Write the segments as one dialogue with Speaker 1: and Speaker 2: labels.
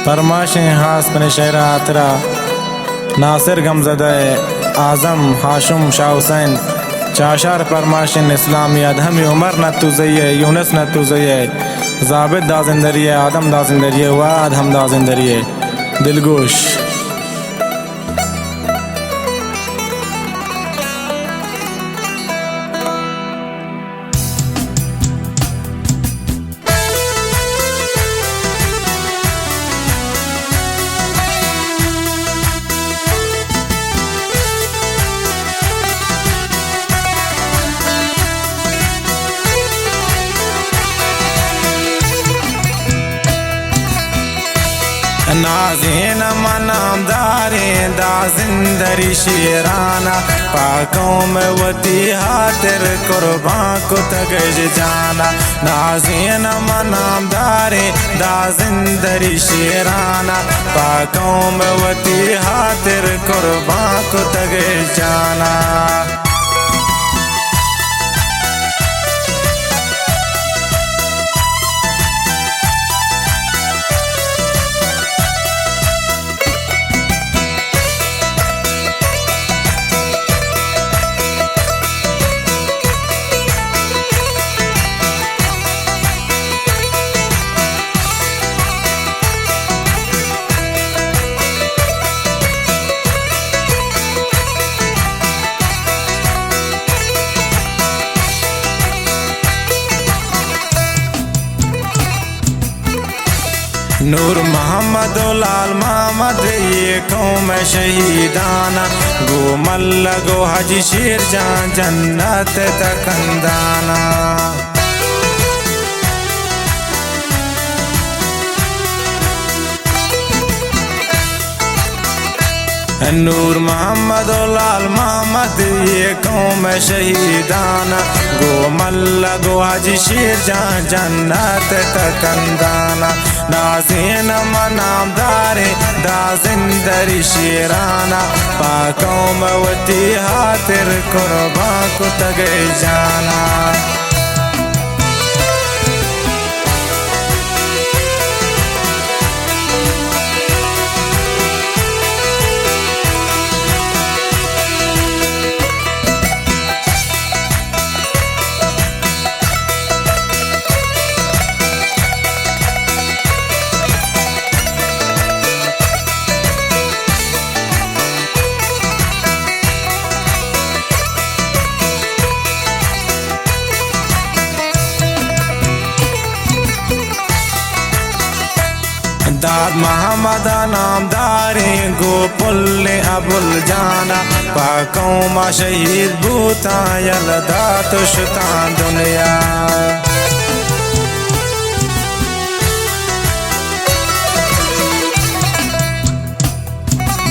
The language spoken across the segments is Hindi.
Speaker 1: फरमाशें हास पन शेर आतरा नासिर गमजदा आज़म हाशुम शाह हुसैन चाशार फरमाशन इस्लामी अदहमी उमर न तुज़ैये यूनस न तुज़ैये ज़ाबिद दाजिंदरिये आदम दाजिंदरिये व अदहम दाजिंदरिये दिलगोश। नाज़ीन मनामदारे दाजिंदरी शेराना पाकों में वती हातिर कुर्बान को तगज जाना। नाज़ीन मनामदारे दाजिंदरी शेराना पाकों में वती हातिर कुर्बान को तगज जाना। नूर मोहम्मद लाल मोहम्मद ये कौम शहीदाना गो मल्ल गो हाजी शेर जान जन्नत तकंदाना। नूर मोहम्मद लाल मोहम्मद ये कौम शहीदाना गो मल्ल गो हाजी शेर जान जन्नत तकंदाना। नाज़ीन मनामदारे दाजिंदरी शेराना पाकों में वती हातिर कुर्बान को तगे जाना। दाद मोहम्मद नामदारे गो पुल्ले अबुल जाना पाकों मा शहीद भूता यलदा तुशता दुनिया।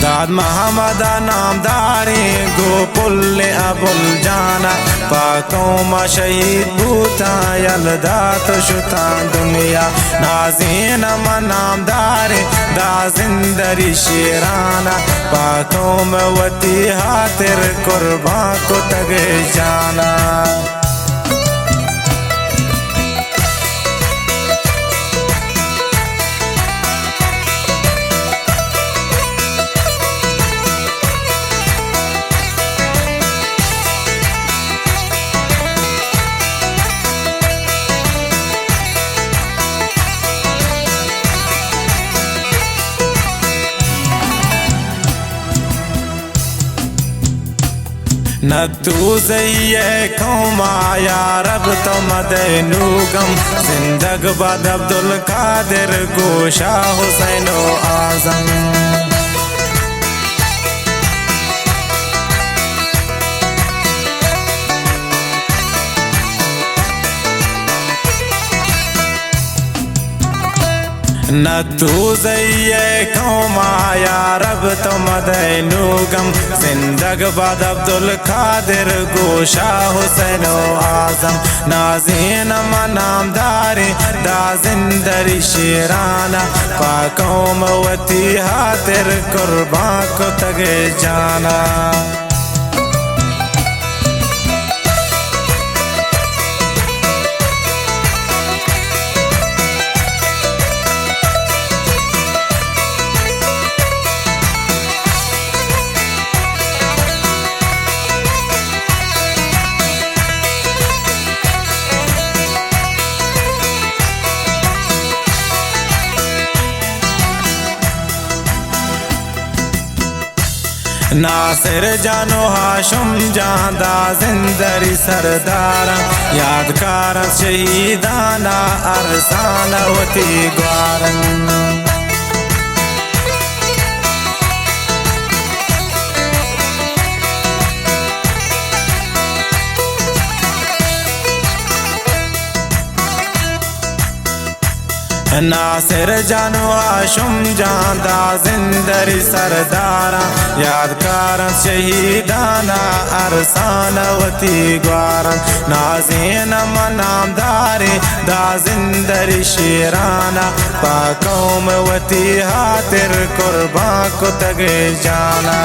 Speaker 1: दाद मोहम्मद नामदारे गो पुल्ले अबुल जाना पाकों मा शहीद भूता यलदा तुशता दुनिया। नाज़ीन मनामदारे दाजिंदरी शेराना पाकों में वती हातिर कुर्बान को तगे जाना। न तुज़ैये कौमा या रब तो मदनूगम जिंदग बद अब्दुल कादिर गोशा हुसैनो आज़म। न तुज़ैये कौमा या रब तो मदनूगम जिंदग बद अब्दुल कादिर गोशा हुसैनो आज़म। नाज़ीन मनामदारे दाजिंदरी शेराना पाकों में वती हातिर कुर्बान को तगे जाना। नासिर जानो हाशुम जादा जिंदरी सरदारा यादकार शहीदाना अरसाना होती ग्वारन नासिर जानो हाशुम जादा जिंदरी सरदारा यादकार शहीदाना अरसानवती ग्वारन नाज़ीन मनामदारे दा जिंदरी शेराना पाकौम वती हातिर कुर्बा को तगे जाना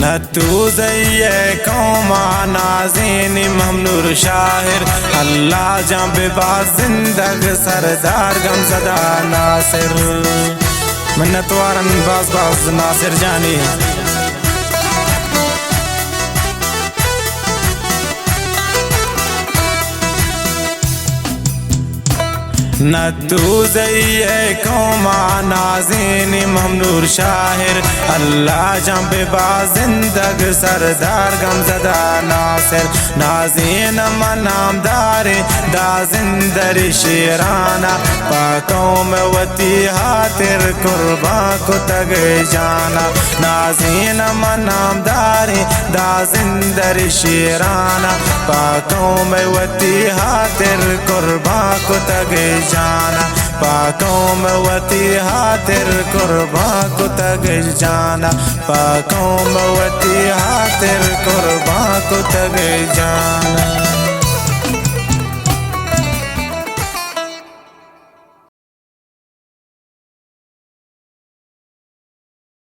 Speaker 1: नतू ज़ैये कौमा नाज़ीन ममनूर शाहिर अल्लाह जब बाज जिंदग सरदार गमज़दा नासिर मिन्नतवारन बाज बाज नासिर जानी नतू ज़ैये कौमा नाज़ीन ममनूर शाहिर अल्लाह जब बाज जिंदग सरदार गमज़दा नासिर नाज़ीन मनामदारे दा जिंदरी शेराना पाकौम वती हातिर कुर्बा को तगे जाना नाज़ीन मनामदारे दा जिंदरी शेराना पाकौम वती हातिर कुर्बा को तगे जाना पाकौम वती हातिर कुर्बा को तग जाना पाकौम वती हातिर कुर्बा को तग जाना।